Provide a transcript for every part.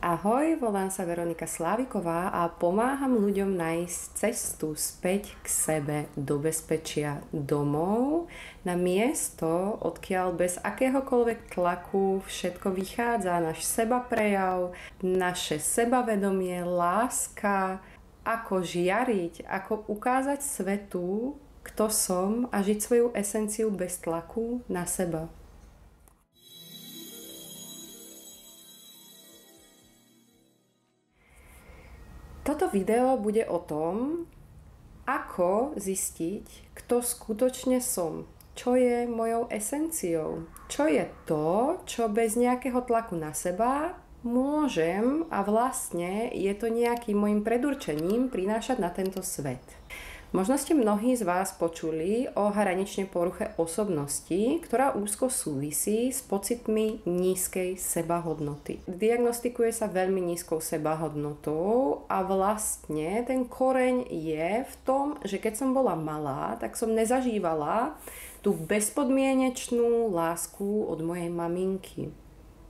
Ahoj, volám sa Veronika Sláviková a pomáham ľuďom nájsť cestu späť k sebe, do bezpečia, domov, na miesto, odkiaľ bez akéhokoľvek tlaku všetko vychádza, náš sebaprejav, naše sebavedomie, láska, ako žiariť, ako ukázať svetu, kto som a žiť svoju esenciu bez tlaku na seba. Toto video bude o tom, ako zistiť, kto skutočne som, čo je mojou esenciou, čo je to, čo bez nejakého tlaku na seba môžem a vlastne je to nejakým môjim predurčením prinášať na tento svet. Možno ste mnohí z vás počuli o hraničnej poruche osobnosti, ktorá úzko súvisí s pocitmi nízkej sebahodnoty. Diagnostikuje sa veľmi nízkou sebahodnotou a vlastne ten koreň je v tom, že keď som bola malá, tak som nezažívala tú bezpodmienečnú lásku od mojej maminky.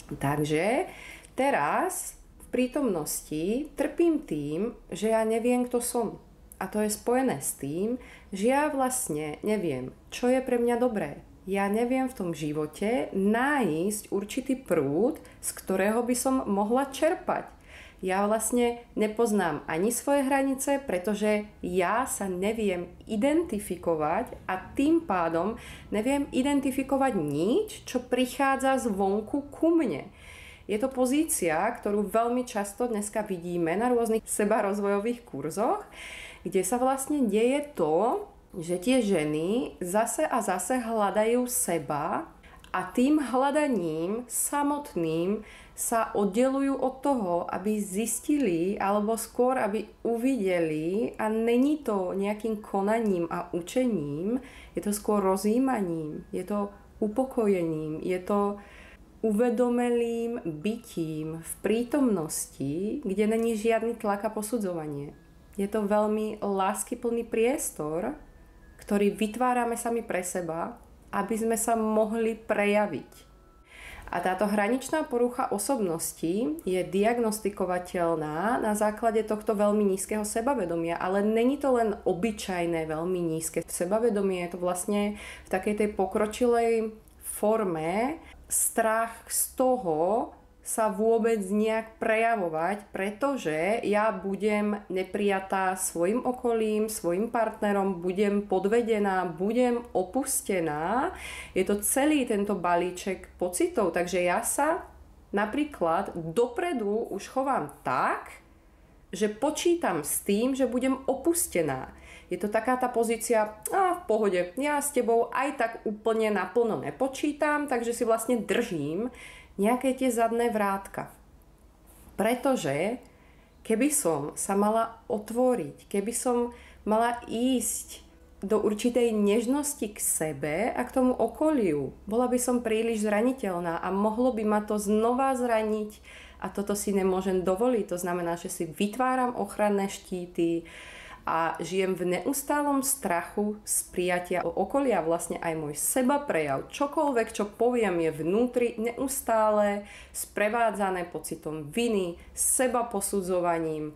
Takže teraz v prítomnosti trpím tým, že ja neviem, kto som. A to je spojené s tým, že ja vlastne neviem, čo je pre mňa dobré. Ja neviem v tom živote nájsť určitý prúd, z ktorého by som mohla čerpať. Ja vlastne nepoznám ani svoje hranice, pretože ja sa neviem identifikovať a tým pádom neviem identifikovať nič, čo prichádza zvonku ku mne. Je to pozícia, ktorú veľmi často dneska vidíme na rôznych sebarozvojových kurzoch, kde sa vlastne deje to, že tie ženy zase a zase hľadajú seba a tým hľadaním samotným sa oddelujú od toho, aby zistili alebo skôr, aby uvideli, a není to nejakým konaním a učením, je to skôr rozjímaním, je to upokojením, je to uvedomelým bytím v prítomnosti, kde není žiadny tlak a posudzovanie. Je to veľmi láskyplný priestor, ktorý vytvárame sami pre seba, aby sme sa mohli prejaviť. A táto hraničná porucha osobnosti je diagnostikovateľná na základe tohto veľmi nízkeho sebavedomia, ale není to len obyčajné veľmi nízke sebavedomie, je to vlastne v takej tej pokročilej forme strach z toho sa vôbec nejak prejavovať, pretože ja budem neprijatá svojim okolím, svojim partnerom, budem podvedená, budem opustená. Je to celý tento balíček pocitov, takže ja sa napríklad dopredu už chovám tak, že počítam s tým, že budem opustená. Je to taká tá pozícia, v pohode, ja s tebou aj tak úplne naplno nepočítam, takže si vlastne držím nejaké tie zadné vrátka. Pretože keby som sa mala otvoriť, keby som mala ísť do určitej nežnosti k sebe a k tomu okoliu, bola by som príliš zraniteľná a mohlo by ma to znova zraniť a toto si nemôžem dovoliť. To znamená, že si vytváram ochranné štíty a žijem v neustálom strachu z prijatia okolia. Vlastne aj môj sebaprejav, čokoľvek, čo poviem, je vnútri neustále sprevádzané pocitom viny, sebaposudzovaním,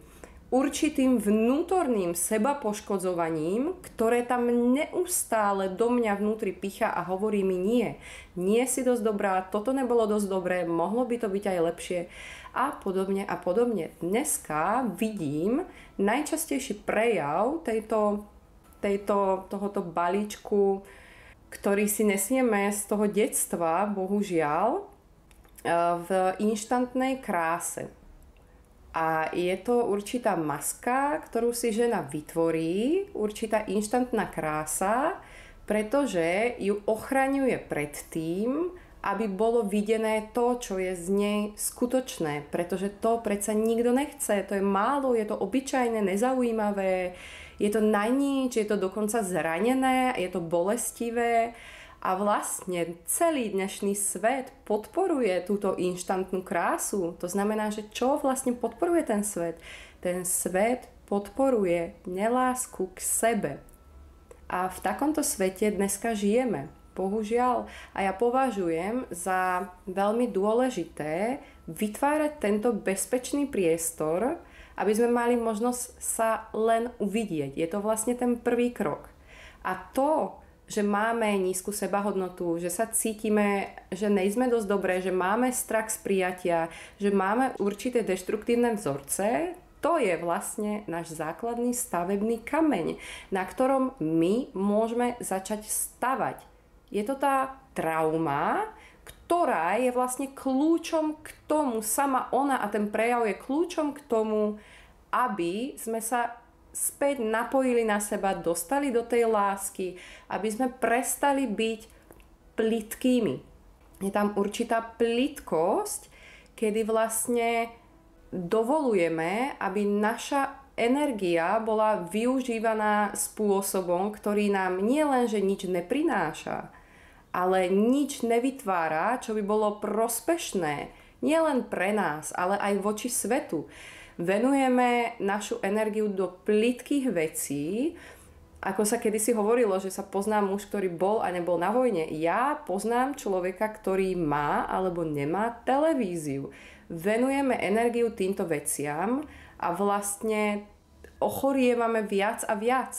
určitým vnútorným sebapoškodzovaním, ktoré tam neustále do mňa vnútri picha a hovorí mi nie si dosť dobrá, toto nebolo dosť dobré, mohlo by to byť aj lepšie a podobne a podobne. Dneska vidím najčastejší prejav tohoto balíčku, ktorý si nesieme z toho detstva, bohužiaľ, v inštantnej kráse. A je to určitá maska, ktorú si žena vytvorí, určitá inštantná krása, pretože ju ochraňuje pred tým, aby bolo videné to, čo je z nej skutočné. Pretože to predsa nikto nechce, to je málo, je to obyčajné, nezaujímavé, je to na nič, je to dokonca zranené, je to bolestivé. A vlastne celý dnešný svet podporuje túto inštantnú krásu. To znamená, že čo vlastne podporuje ten svet? Ten svet podporuje nelásku k sebe. A v takomto svete dneska žijeme. Bohužiaľ. A ja považujem za veľmi dôležité vytvárať tento bezpečný priestor, aby sme mali možnosť sa len uvidieť. Je to vlastne ten prvý krok. A to, že máme nízku sebahodnotu, že sa cítime, že nejsme dosť dobré, že máme strach z prijatia, že máme určité deštruktívne vzorce, to je vlastne náš základný stavebný kameň, na ktorom my môžeme začať stavať. Je to tá trauma, ktorá je vlastne kľúčom k tomu, sama ona a ten prejav je kľúčom k tomu, aby sme sa späť napojili na seba, dostali do tej lásky, aby sme prestali byť plytkými. Je tam určitá plytkosť, kedy vlastne dovolujeme, aby naša energia bola využívaná spôsobom, ktorý nám nielenže nič neprináša, ale nič nevytvára, čo by bolo prospešné nielen pre nás, ale aj voči svetu. Venujeme našu energiu do plytkých vecí, ako sa kedysi hovorilo, že sa pozná muž, ktorý bol a nebol na vojne. Ja poznám človeka, ktorý má alebo nemá televíziu. Venujeme energiu týmto veciam a vlastne ochorievame viac a viac.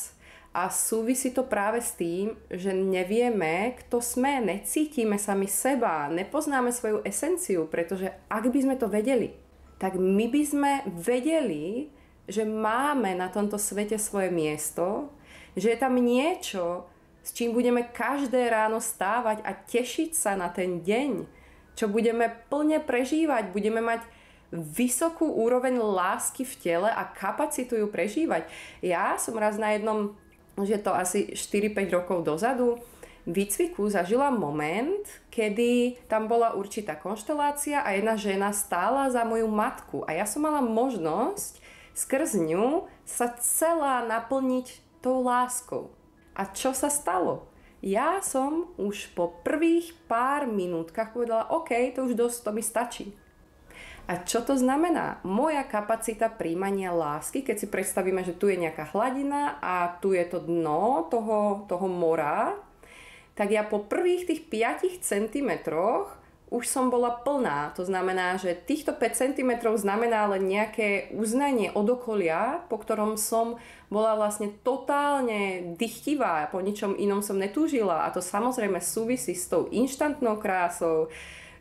A súvisí to práve s tým, že nevieme, kto sme, necítime sami seba, nepoznáme svoju esenciu, pretože ak by sme to vedeli, tak my by sme vedeli, že máme na tomto svete svoje miesto, že je tam niečo, s čím budeme každé ráno stávať a tešiť sa na ten deň, čo budeme plne prežívať, budeme mať vysokú úroveň lásky v tele a kapacitu ju prežívať. Ja som raz na jednom, že to asi 4-5 rokov dozadu, výcviku zažila moment, kedy tam bola určitá konštelácia a jedna žena stála za moju matku a ja som mala možnosť skrz ňu sa celá naplniť tou láskou. A čo sa stalo? Ja som už po prvých pár minútkach povedala, OK, to už dosť, to mi stačí. A čo to znamená? Moja kapacita príjmania lásky, keď si predstavíme, že tu je nejaká hladina a tu je to dno toho mora, tak ja po prvých tých 5 cm už som bola plná. To znamená, že týchto 5 cm znamená len nejaké uznanie od okolia, po ktorom som bola vlastne totálne dychtivá, po ničom inom som netúžila. A to samozrejme súvisí s tou inštantnou krásou,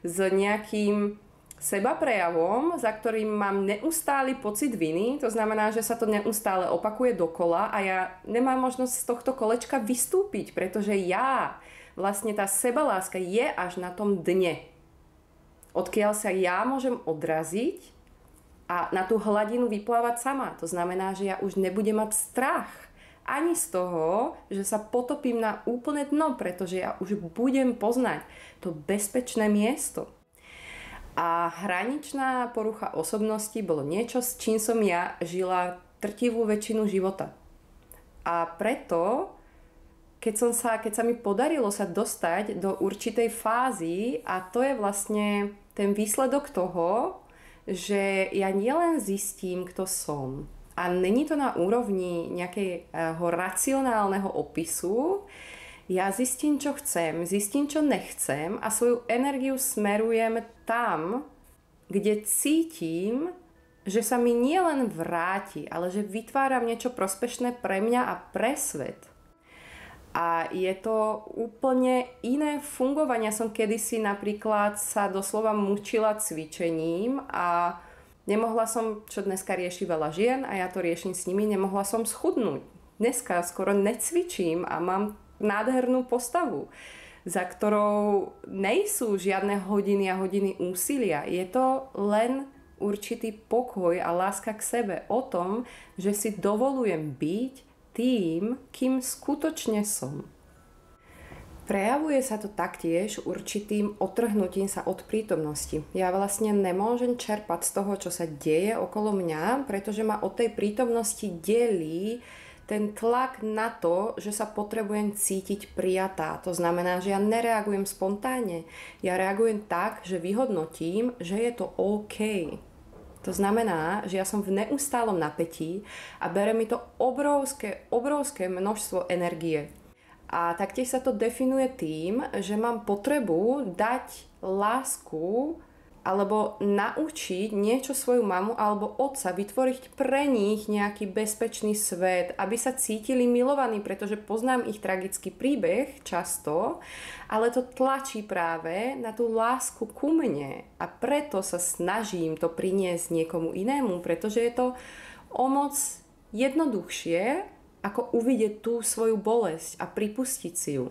s nejakým sebaprejavom, za ktorým mám neustály pocit viny, to znamená, že sa to neustále opakuje dokola a ja nemám možnosť z tohto kolečka vystúpiť, pretože vlastne tá sebaláska je až na tom dne, odkiaľ sa ja môžem odraziť a na tú hladinu vyplávať sama. To znamená, že ja už nebudem mať strach ani z toho, že sa potopím na úplne dno, pretože ja už budem poznať to bezpečné miesto. A hraničná porucha osobnosti bolo niečo, s čím som ja žila drtivú väčšinu života. A preto, keď sa mi podarilo sa dostať do určitej fázy, a to je vlastne ten výsledok toho, že ja nielen zistím, kto som, a není to na úrovni nejakého racionálneho opisu, ja zistím, čo chcem, zistím, čo nechcem a svoju energiu smerujem tam, kde cítim, že sa mi nielen vráti, ale že vytváram niečo prospešné pre mňa a pre svet. A je to úplne iné fungovanie. Ja som kedysi napríklad sa doslova mučila cvičením a nemohla som, čo dneska rieši veľa žien a ja to riešim s nimi, nemohla som schudnúť. Dneska skoro necvičím a mám nádhernú postavu, za ktorou nejsú žiadne hodiny a hodiny úsilia. Je to len určitý pokoj a láska k sebe o tom, že si dovolujem byť tým, kým skutočne som. Prejavuje sa to taktiež určitým odtrhnutím sa od prítomnosti. Ja vlastne nemôžem čerpať z toho, čo sa deje okolo mňa, pretože ma od tej prítomnosti delí ten tlak na to, že sa potrebujem cítiť prijatá. To znamená, že ja nereagujem spontánne. Ja reagujem tak, že vyhodnotím, že je to OK. To znamená, že ja som v neustálom napätí a bere mi to obrovské množstvo energie. A taktiež sa to definuje tým, že mám potrebu dať lásku alebo naučiť niečo svoju mamu alebo otca, vytvoriť pre nich nejaký bezpečný svet, aby sa cítili milovaní, pretože poznám ich tragický príbeh často, ale to tlačí práve na tú lásku ku mne a preto sa snažím to priniesť niekomu inému, pretože je to o moc jednoduchšie, ako uvidieť tú svoju bolesť a pripustiť si ju.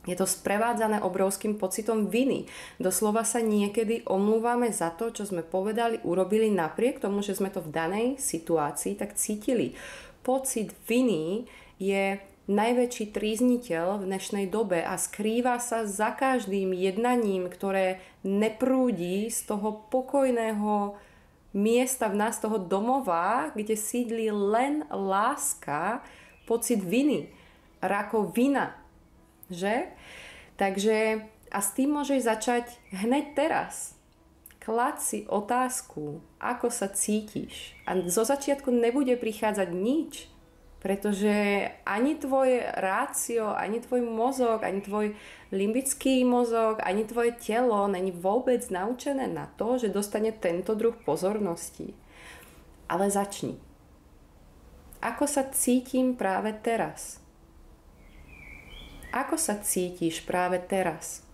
Je to sprevádzané obrovským pocitom viny. Doslova sa niekedy omlúvame za to, čo sme povedali, urobili napriek tomu, že sme to v danej situácii tak cítili. Pocit viny je najväčší trízniteľ v dnešnej dobe a skrýva sa za každým jednaním, ktoré neprúdi z toho pokojného miesta v nás, toho domova, kde sídli len láska, pocit viny, rakovina. Že? Takže a s tým môžeš začať hneď teraz. Klaď si otázku, ako sa cítiš. A zo začiatku nebude prichádzať nič, pretože ani tvoje rácio, ani tvoj mozog, ani tvoj limbický mozog, ani tvoje telo není vôbec naučené na to, že dostane tento druh pozornosti. Ale začni. Ako sa cítim práve teraz? Ako sa cítiš práve teraz?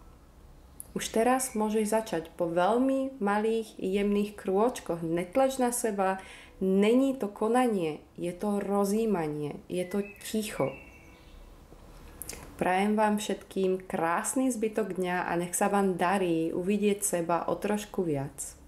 Už teraz môžeš začať po veľmi malých, jemných krôčkoch. Netlač na seba, není to konanie, je to rozjímanie, je to ticho. Prajem vám všetkým krásny zbytok dňa a nech sa vám darí uvidieť seba o trošku viac.